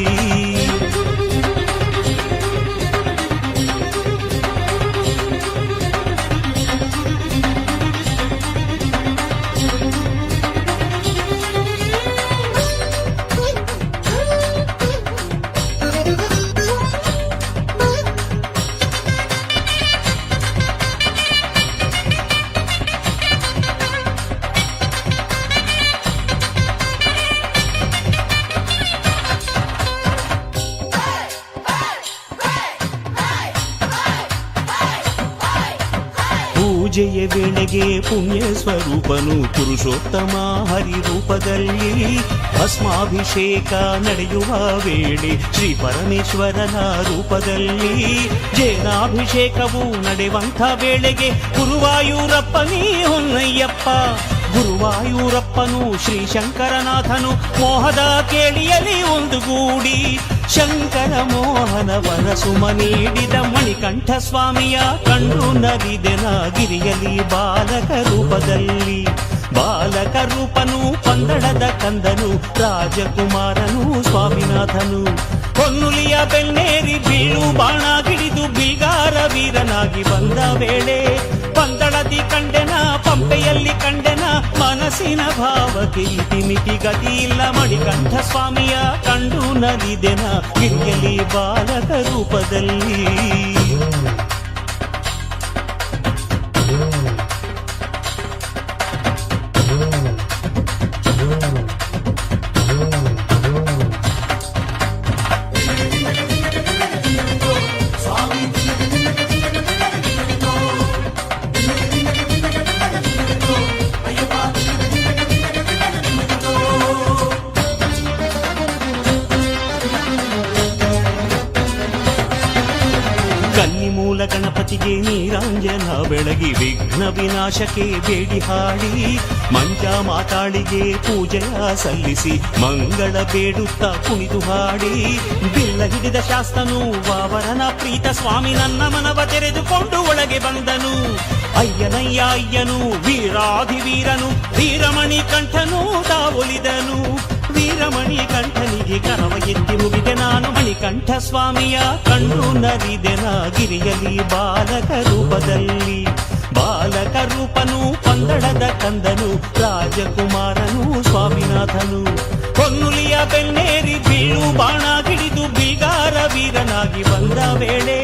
ಪೂಜೆಯ ವೇಳೆಗೆ ಪುಣ್ಯ ಸ್ವರೂಪನು ಪುರುಷೋತ್ತಮ ಹರಿರೂಪದಲ್ಲಿ. ಭಸ್ಮಾಭಿಷೇಕ ನಡೆಯುವ ವೇಳೆ ಶ್ರೀ ಪರಮೇಶ್ವರನ ರೂಪದಲ್ಲಿ. ಜೇನಾಭಿಷೇಕವು ನಡೆಯುವಂಥ ವೇಳೆಗೆ ಗುರುವಾಯೂರಪ್ಪನೇ ಹೊನ್ನಯ್ಯಪ್ಪ. ಗುರುವಾಯೂರಪ್ಪನು ಶ್ರೀ ಶಂಕರನಾಥನು ಮೋಹದ ಕೇಳಿಯಲಿ ಒಂದುಗೂಡಿ ಶಂಕರ ಮೋಹನವನ ಸುಮ ನೀಡಿದ. ಮಣಿಕಂಠ ಸ್ವಾಮಿಯ ಕಂಡು ನಲಿದೆನ ಗಿರಿಯಲಿ ಬಾಲಕ ರೂಪದಲ್ಲಿ. ಬಾಲಕ ರೂಪನು ಪಂದಳದ ಕಂದನು ರಾಜಕುಮಾರನು ಸ್ವಾಮಿನಾಥನು. ಹೊನ್ನುಲಿಯ ಬೆಲ್ನೇರಿ ಬೀಳು ಬಾಣ ಹಿಡಿದು ಬಿಲ್ಗಾರ ವೀರನಾಗಿ ಬಂದ ವೇಳೆ ಪಂದಳದಿ ಕಂಡೆನ ಪಂಪೆಯಲ್ಲಿ ಕಂಡೆನ ಮನಸ್ಸಿನ ಭಾವಕ್ಕೆ ಇತಿಮಿತಿ ಗತಿಯಿಲ್ಲ. ಮಣಿಕಂಠ ಸ್ವಾಮಿಯ ಕಂಡು ನಲಿದೆನ ಗಿರಿಯಲಿ ಬಾಲಕ ರೂಪದಲ್ಲಿ. ಕನ್ನಿಮೂಲ ಗಣಪತಿಗೆ ನೀರಾಂಜನ ಬೆಳಗಿ ವಿಘ್ನ ವಿನಾಶಕ್ಕೆ ಬೇಡಿ ಹಾಡಿ ಮಂಜ ಮಾತಾಳಿಗೆ ಪೂಜೆಯ ಸಲ್ಲಿಸಿ ಮಂಗಳ ಬೇಡುತ್ತಾ ಕುಣಿದು ಹಾಡಿ. ಬಿಲ್ಲ ಹಿಡಿದ ಶಾಸ್ತನು ವಾವರನ ಪ್ರೀತ ಸ್ವಾಮಿ ನನ್ನ ಮನವ ತೆರೆದುಕೊಂಡು ಒಳಗೆ ಬಂದನು. ಅಯ್ಯನಯ್ಯ ಅಯ್ಯನು ವೀರಾಧಿವೀರನು ವೀರಮಣಿ ಕಂಠನು ತಾವೊಲಿದನು. ವೀರಮಣಿ ಕಂಠನಿಗೆ ಕರವ ಎತ್ತಿ ಮುಗಿದೆ ನಾನು. ಮಣಿಕಂಠ ಸ್ವಾಮಿಯ ಕಂಡು ನಲಿದೆನ ಗಿರಿಯಲಿ ಬಾಲಕ ರೂಪದಲ್ಲಿ. ಬಾಲಕ ರೂಪನು ಪಂದಳದ ಕಂದನು ರಾಜಕುಮಾರನು ಸ್ವಾಮಿನಾಥನು. ಹೊನ್ನುಲಿಯ ಬೆಲ್ನೇರಿ ಬೀಳು ಬಾಣ ಹಿಡಿದು ಬಿಲ್ಗಾರ ವೀರನಾಗಿ ಬಂದ ವೇಳೆ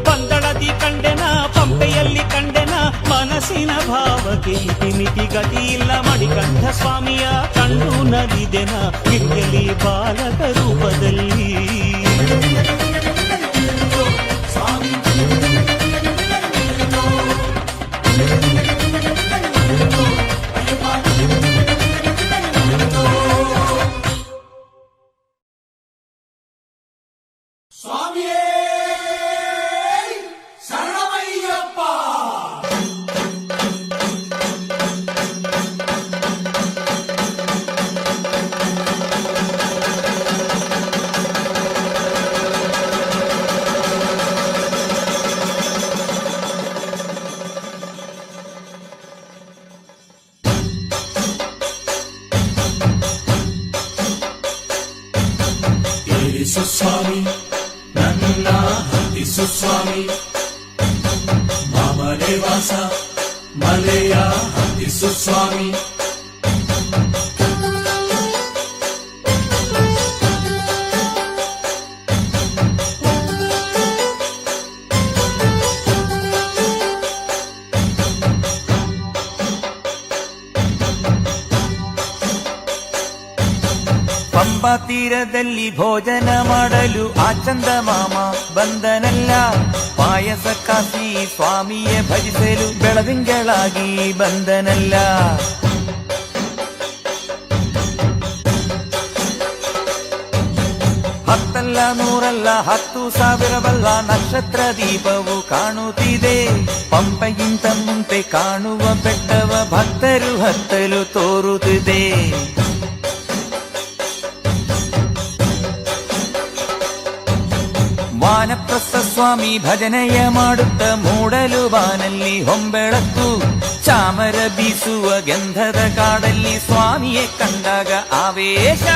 ಪಂದಳದಿ ಕಂಡೆನ ಪಂಪೆಯಲ್ಲಿ ಕಂಡೆನ ಮನಸ್ಸಿನ ಭಾವಕ್ಕೆ ಇತಿಮಿತಿ ಗತಿಯಿಲ್ಲ. ಮಣಿಕಂಠ ಸ್ವಾಮಿಯ ಕಂಡು ನಲಿದೆನ ಗಿರಿಯಲಿ ಬಾಲಕ ರೂಪದಲ್ಲಿ. ಸ್ವಾಮಿಯೇ ಶರಣಮಯ್ಯಪ್ಪ. ಏರಿಸು ಸ್ವಾಮಿ ನನ್ನ ಹತ್ತಿಸು ಸ್ವಾಮಿ. ಮಾಮಲೆ ವಾಸ ಮಲೆಯ ಹತ್ತಿಸು ಸ್ವಾಮಿ. ಪಂಬಾ ತೀರದಲ್ಲಿ ಭೋಜನ ಮಾಡಲು ಆ ಚಂದಮಾಮ ಬಂದನಲ್ಲ, ಪಾಯಸ ಕಾಸಿ ಸ್ವಾಮಿಯ ಭಜಿಸಲು ಬೆಳದಿಂಗಳಾಗಿ ಬಂದನಲ್ಲ. ಹತ್ತಲ್ಲ ನೂರಲ್ಲ 10,000 ಬಲ್ಲ ನಕ್ಷತ್ರ ದೀಪವು ಕಾಣುತ್ತಿದೆ. ಪಂಪೆಗಿಂತ ಮುಂದೆ ಕಾಣುವ ಬೆಟ್ಟವ ಭಕ್ತರು ಹತ್ತಲು ತೋರುತ್ತಿದೆ. ವಾನಪ್ರಸ್ಥ ಸ್ವಾಮಿ ಭಜನೆಯ ಮಾಡುತ್ತ ಮೂಡಲು ಬಾನಲ್ಲಿ ಹೊಂಬೆಳಕು, ಚಾಮರ ಬೀಸುವ ಗಂಧದ ಕಾಡಲ್ಲಿ ಸ್ವಾಮಿಯೇ ಕಂಡಾಗ ಆವೇಶ.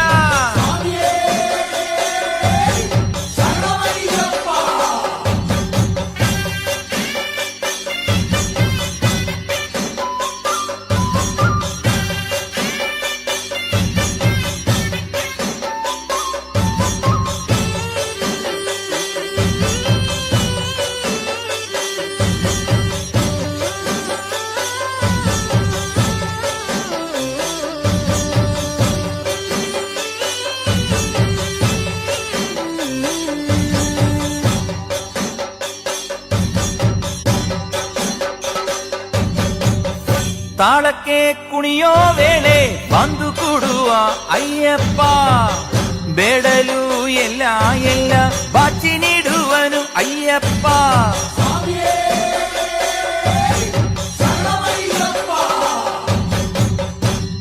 ತಾಳಕ್ಕೆ ಕುಣಿಯೋ ವೇಳೆ ಬಂದು ಕೂಡುವ ಅಯ್ಯಪ್ಪ, ಬೇಡಲು ಎಲ್ಲ ಎಲ್ಲ ಬಾಚಿ ನೀಡುವನು ಅಯ್ಯಪ್ಪ.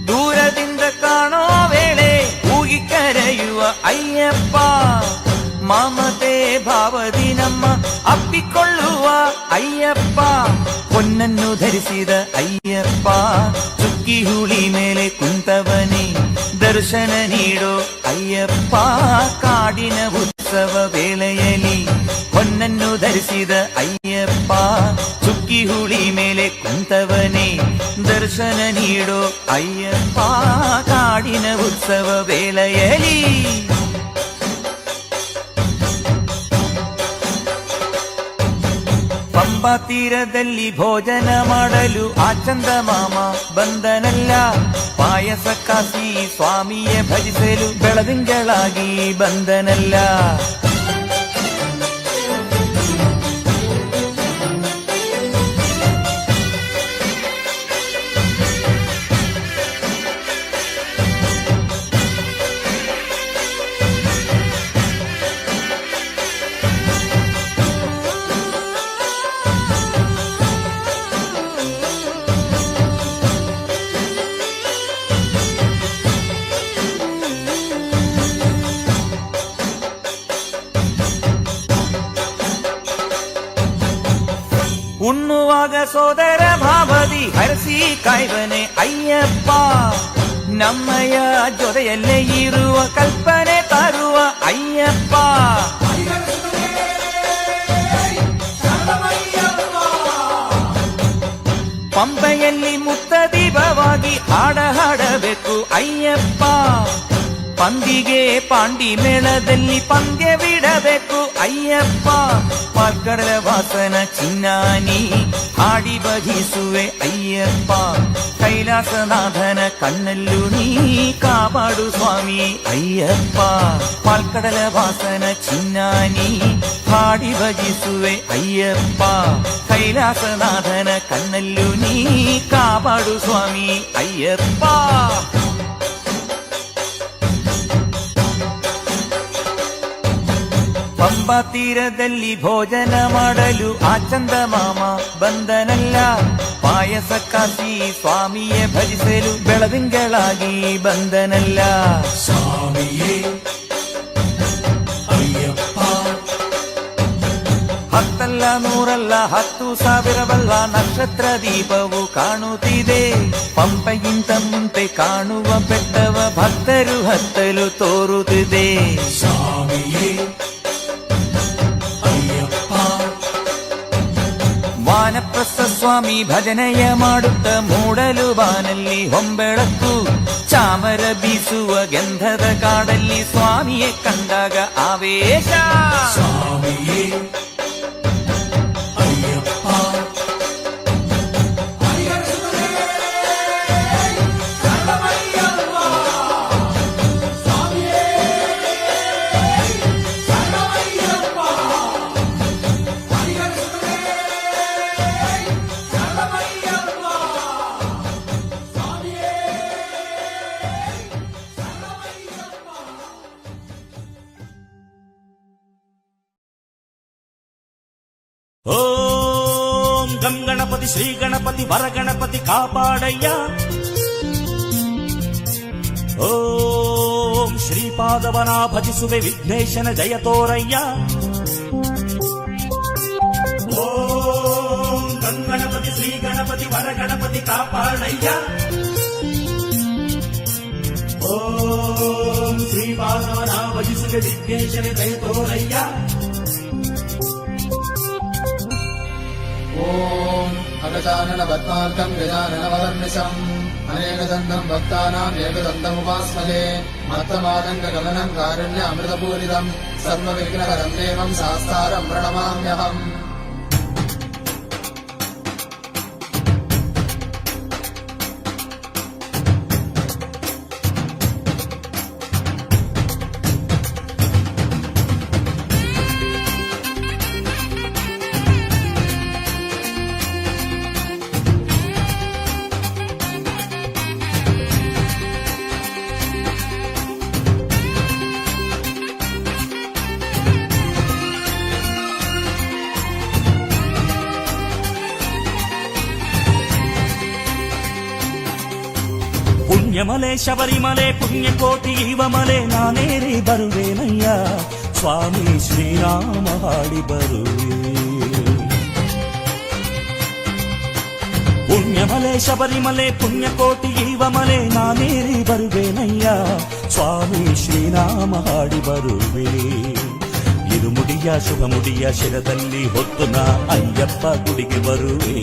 ದೂರದಿಂದ ಕಾಣೋ ವೇಳೆ ಕೂಗಿ ಕರೆಯುವ ಅಯ್ಯಪ್ಪ, ಮಮತೆ ಭಾವದಿ ನಮ್ಮ ಅಪ್ಪಿಕೊಳ್ಳುವ ಅಯ್ಯಪ್ಪ. ಹೊನ್ನನ್ನು ಧರಿಸಿದ ಅಯ್ಯಪ್ಪ, ಚುಕ್ಕಿ ಹುಳಿ ಮೇಲೆ ಕುಂತವನೇ ದರ್ಶನ ನೀಡೋ ಅಯ್ಯಪ್ಪ. ಕಾಡಿನ ಉತ್ಸವ ವೇಳೆಯಲ್ಲಿ ಹೊನ್ನನ್ನು ಧರಿಸಿದ ಅಯ್ಯಪ್ಪ, ಚುಕ್ಕಿ ಹುಳಿ ಮೇಲೆ ಕುಂತವನೇ ದರ್ಶನ ನೀಡೋ ಅಯ್ಯಪ್ಪ. ಕಾಡಿನ ಉತ್ಸವ ವೇಳೆಯಲ್ಲಿ ಪಂಬಾ ತೀರದಲ್ಲಿ ಭೋಜನ ಮಾಡಲು ಆ ಚಂದಮಾಮ ಬಂದನಲ್ಲ, ಪಾಯಸ ಕಾಸಿ ಸ್ವಾಮಿಯ ಭಜಿಸಲು ಬೆಳದಿಂಗಳಾಗಿ ಬಂದನಲ್ಲ. ಉಣ್ಣುವಾಗ ಸೋದರ ಭಾವದಿ ಹರಸಿ ಕಾಯ್ವನೆ ಅಯ್ಯಪ್ಪ, ನಮ್ಮಯ ಜೊತೆಯಲ್ಲೇ ಇರುವ ಕಲ್ಪನೆ ತರುವ ಅಯ್ಯಪ್ಪ. ಪಂಪೆಯಲ್ಲಿ ಮುಕ್ತ ದೀಪವಾಗಿ ಹಾಡ ಹಾಡಬೇಕು ಅಯ್ಯಪ್ಪ, ಪಂದಿಗೆ ಪಾಂಡಿ ಮೇಳದಲ್ಲಿ ಪಂದ್ಯವಿಡಬೇಕು ಅಯ್ಯಪ್ಪ. ಪಾಲ್ಕಡಲ ವಾಸನ ಚಿನ್ನಾನಿ ಹಾಡಿ ಬಗಿಸುವೆ ಅಯ್ಯಪ್ಪ, ಕೈಲಾಸನಾಥನ ಕಣ್ಣಲ್ಲೂ ನೀ ಕಾಪಾಡು ಸ್ವಾಮಿ ಅಯ್ಯಪ್ಪ. ಪಾಲ್ಕಡಲ ವಾಸನ ಚಿನ್ನಾನಿ ಹಾಡಿ ಬಗಿಸುವೆ ಅಯ್ಯಪ್ಪ, ಕೈಲಾಸನಾಥನ ಕಣ್ಣಲ್ಲೂ ನೀ ಕಾಪಾಡು ಸ್ವಾಮಿ ಅಯ್ಯಪ್ಪ. ಪಂಬಾ ತೀರದಲ್ಲಿ ಭೋಜನ ಮಾಡಲು ಆ ಚಂದಮಾಮ ಬಂದನಲ್ಲ, ಪಾಯಸ ಕಾಸಿ ಸ್ವಾಮಿಯ ಭಜಿಸಲು ಬೆಳದಿಂಗಳಾಗಿ ಬಂದನಲ್ಲ. ಸ್ವಾಮಿಯೇ ಅಯ್ಯಪ್ಪ, ಹತ್ತಲ್ಲ ನೂರಲ್ಲ 10,000 ಬಲ್ಲ ನಕ್ಷತ್ರ ದೀಪವು ಕಾಣುತ್ತಿದೆ. ಪಂಪೆಗಿಂತ ಮುಂದೆ ಕಾಣುವ ಬೆಟ್ಟವ ಭಕ್ತರು ಹತ್ತಲು ತೋರುತ್ತಿದೆ. ಸ್ವಾಮಿಯೇ ವಾನಪ್ರಸ್ಥ ಸ್ವಾಮಿ ಭಜನೆಯ ಮಾಡುತ್ತ ಮೂಡಲು ಬಾನಲ್ಲಿ ಹೊಂಬೆಳಕು, ಚಾಮರ ಬೀಸುವ ಗಂಧದ ಕಾಡಲ್ಲಿ ಸ್ವಾಮಿಯೇ ಕಂಡಾಗ ಆವೇಶ. ಸ್ವಾಮಿಯೇ ಅಯ್ಯಪ್ಪ, ಗಂಗಣಪತಿ ಶ್ರೀ ಗಣಪತಿ ವರಗಣಪತಿ ಕಾಪಾಡಯ್ಯ. ಓಂ ಶ್ರೀಪಾದವನ ಭಜಿಸುವೆ ವಿಘ್ನೇಶನ ಜಯ ತೋರಯ್ಯ. ಓಂ ಗಂಗಣಪತಿ ಶ್ರೀ ಗಣಪತಿ ವರಗಣಪತಿ ಕಾಪಾಡಯ್ಯ. ಓಂ ಶ್ರೀಪಾದವನ ಭಜಿಸುವೆ ವಿಘ್ನೇಶನ ಜಯ ತೋರಯ್ಯ. ಓಂ ಅಗಜಾನನ ಪದ್ಮಾರ್ಕಂ ಗಜಾನನ ವಹರ್ನಿಶಂ ಅನೇಕದಂತಂ ಭಕ್ತಾನಾಂ ಏಕದಂತముపాస్మహే ಮತ್ತಮಾದಂಗ ಗಮನಂ ಕಾರುಣ್ಯ ಅಮೃತಪೂರಿತಂ ಸರ್ವವಿಘ್ನಹರಂ ದೇವಂ ಶಾಸ್ತಾರಂ ಪ್ರಣಮಾಮ್ಯಹಂ. ಪುಣ್ಯಮಲೆ ಶಬರಿಮಲೆ ಪುಣ್ಯಕೋಟಿ ಇವಮಲೆ ನಾನೇರಿ ಬರುವೇನಯ್ಯ. ಸ್ವಾಮಿ ಶ್ರೀರಾಮ ಹಾಡಿ ಬರುವೆ. ಪುಣ್ಯಮಲೆ ಶಬರಿಮಲೆ ಪುಣ್ಯಕೋಟಿ ಇವಮಲೆ ನಾನೇರಿ ಬರುವೇನಯ್ಯ. ಸ್ವಾಮಿ ಶ್ರೀರಾಮ ಹಾಡಿ ಬರುವೆ. ಇರುಮುಡಿಯ ಶುಭ ಮುಡಿಯ ಶಿರದಲ್ಲಿ ಹೊತ್ತು ನಾ ಅಯ್ಯಪ್ಪ ಗುಡಿಗೆ ಬರುವೆ.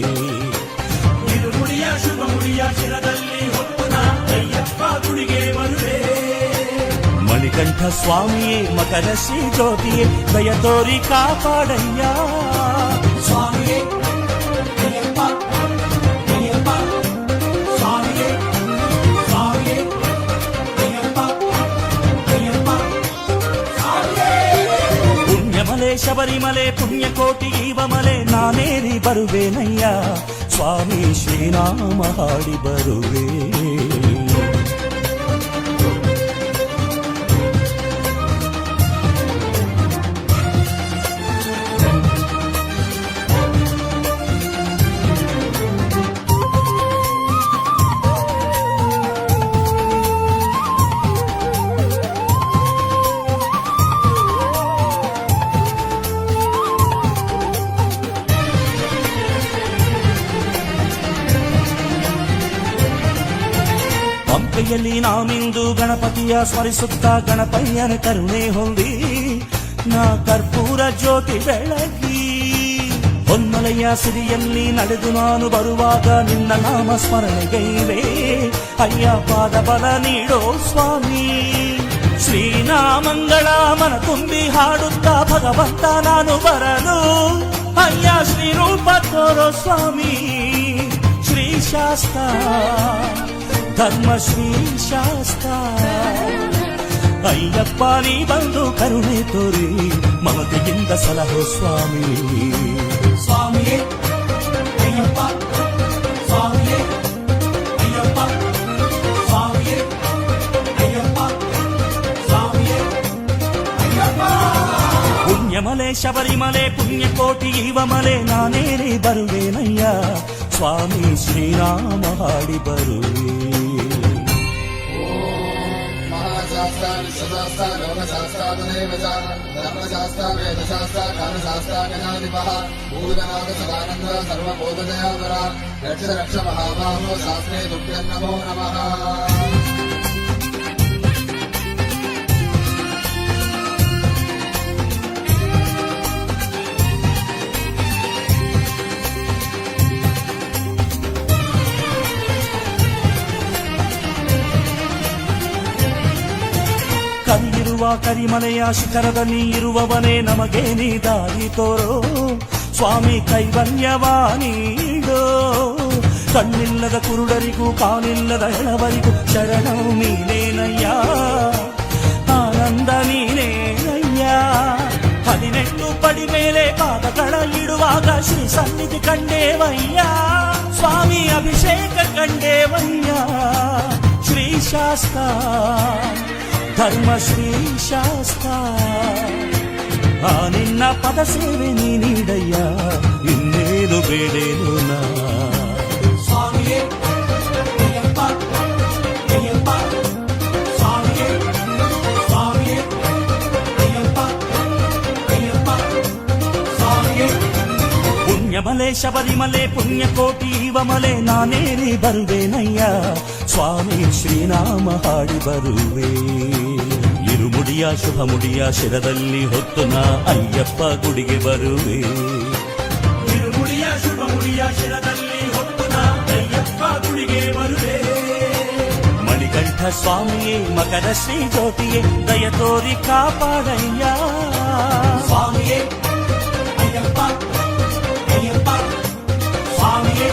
ಇರುಮುಡಿಯ ಶುಭ ಮುಡಿಯ ಶಿರದಲ್ಲಿ ಹೊತ್ತು ನಾ ಅಯ್ಯಪ್ಪ ಗುಡಿಗೆ ಬರುವೆ. ಮಣಿಕಂಠ ಸ್ವಾಮಿಯೇ ಮಕರ ಶ್ರೀ ಜ್ಯೋತಿಯೇ ದಯ ತೋರಿ ಕಾಪಾಡಯ್ಯ. ಸ್ವಾಮಿಯೇ ಅಯ್ಯಪ್ಪ ಅಯ್ಯಪ್ಪ ಸ್ವಾಮಿಯೇ ಸ್ವಾಮಿಯೇ ಅಯ್ಯಪ್ಪ ಅಯ್ಯಪ್ಪ ಸ್ವಾಮಿಯೇ. ಪುಣ್ಯಮಲೆ ಶಬರಿಮಲೆ ಪುಣ್ಯಕೋಟಿ ಇವಮಲೆ ನಾನೇರಿ ಬರುವೇನಯ್ಯ. ಸ್ವಾಮಿ ಶ್ರೀರಾಮ ಹಾಡಿ ಬರುವೆ. ಪಂಪೆಯಲ್ಲಿ ನಾಮಿಂದು ಗಣಪತಿಯ ಸ್ಮರಿಸುತ್ತ ಗಣಪಯ್ಯನ ಕರುಣೆ ಹೊಂದಿ ನಾ ಕರ್ಪೂರ ಜ್ಯೋತಿ ಬೆಳಗಿ. ಹೊನ್ನಲೆಯ ಸಿರಿಯಲ್ಲಿ ನಡೆದು ನಾನು ಬರುವಾಗ ನಿನ್ನ ನಾಮ ಸ್ಮರಣೆಗೈವೆ. ಅಯ್ಯ ಪಾದ ಬಲ ನೀಡೋ ಸ್ವಾಮಿ. ಶ್ರೀನಾಮಂಗಳ ಮನ ತುಂಬಿ ಹಾಡುತ್ತಾ ಭಗವಂತ ನಾನು ಬರಲು. ಅಯ್ಯ ಶ್ರೀರೂಪ ತೋರೋ ಸ್ವಾಮಿ. ಶ್ರೀ ಶಾಸ್ತ ಧರ್ಮ ಶ್ರೀ ಶಾಸ್ತ ಅಯ್ಯಪ್ಪ ನೀ ಬಂದು ಕರುಣೆ ತೋರಿ ಮಮತೆಯಿಂದ ಸಲಹೋ ಸ್ವಾಮಿ. ಸ್ವಾಮಿಯೇ ಅಯ್ಯಪ್ಪ ಸ್ವಾಮಿಯೇ ಅಯ್ಯಪ್ಪ ಸ್ವಾಮಿಯೇ ಅಯ್ಯಪ್ಪ ಸ್ವಾಮಿಯೇ ಅಯ್ಯಪ್ಪ. ಪುಣ್ಯಮಲೆ ಶಬರಿಮಲೆ ಪುಣ್ಯಕೋಟಿ ಇವಮಲೆ ನಾನೇರಿ ಬರುವೇನಯ್ಯ. ಸ್ವಾಮಿ ಶ್ರೀರಾಮ ಹಾಡಿ ಬರುವೆ. ಮಹಾಶಾಸ್ತ್ರ ವಿಶ್ವಶಾಸ್ತ್ರ ಲೋಕಶಾಸ್ತ್ರ ತದೇವ ಚ ಧರ್ಮಶಾಸ್ತ್ರ ವೇದಶಾಸ್ತ್ರ ಕಾಲಶಾಸ್ತ್ರ ಗಣಾಧಿಪಃ ಭೂತನಾಥ ಸದಾನಂದ ಸರ್ವಬೋಧದಯಾವರ ರಕ್ಷ ರಕ್ಷ ಮಹಾಬಾಹೋ ಶಾಸ್ತ್ರೇ ತುಭ್ಯಂ ನಮೋ ನಮಃ. ಕಲ್ಲಿರುವ ಕರಿಮಲೆಯ ಶಿಖರದಲ್ಲಿ ಇರುವವನೇ ನಮಗೆ ನೀ ದಾರಿ ತೋರೋ ಸ್ವಾಮಿ. ಕೈವಲ್ಯವ ನೀಡೋ ಕಣ್ಣಿಲ್ಲದ ಕುರುಡರಿಗೂ ಕಾಲಿಲ್ಲದ ಎಳವರಿಗೂ ಶರಣವು ನೀನೇನಯ್ಯ. ಆನಂದ ನೀನೇನಯ್ಯ. 18 ಪಡಿ ಮೇಲೆ ಪಾದಗಳ ಇಡುವಾಗ ಶ್ರೀ ಸನ್ನಿಧಿ ಕಂಡೇವಯ್ಯ. ಸ್ವಾಮಿ ಅಭಿಷೇಕ ಕಂಡೇವಯ್ಯ. ಶ್ರೀ ಶಾಸ್ತ ಧರ್ಮ ಶ್ರೀ ಶಾಸ್ತ ನಿನ್ನ ಪದ ಸೇವೆ ನೀಡಯ್ಯ. ಇನ್ನೇ ಬೇಡೇನು ಬೇಡೇನು ನಾ ಸ್ವಾಮಿಯೇ ಅಯ್ಯಪ್ಪ ಅಯ್ಯಪ್ಪ ಸ್ವಾಮಿಯೇ ಸ್ವಾಮಿಯೇ ಅಯ್ಯಪ್ಪ ಅಯ್ಯಪ್ಪ ಸ್ವಾಮಿಯೇ ಪುಣ್ಯಮಲೆ ಶಬರಿಮಲೆ ಪುಣ್ಯಕೋಟಿ ಇವಮಲೆ ನಾನೇರಿ ಬರುವೆನಯ್ಯ ಸ್ವಾಮಿ ಶ್ರೀನಾಮ ಹಾಡಿ ಬರುವೆ ಇರುಮುಡಿಯ ಶುಭ ಮುಡಿಯ ಶಿರದಲ್ಲಿ ಹೊತ್ತು ನಾ ಅಯ್ಯಪ್ಪ ಗುಡಿಗೆ ಬರುವೆ ಇರುಮುಡಿಯ ಶುಭ ಮುಡಿಯ ಶಿರದಲ್ಲಿ ಹೊತ್ತು ನಾ ಅಯ್ಯಪ್ಪ ಗುಡಿಗೆ ಬರುವೆ ಮಣಿಕಂಠ ಸ್ವಾಮಿಯೇ ಮಕರ ಶ್ರೀ ಜ್ಯೋತಿಯೇ ದಯ ತೋರಿ ಕಾಪಾಡಯ್ಯ ಸ್ವಾಮಿಯೇ ಅಯ್ಯಪ್ಪ ಅಯ್ಯಪ್ಪ ಸ್ವಾಮಿಯೇ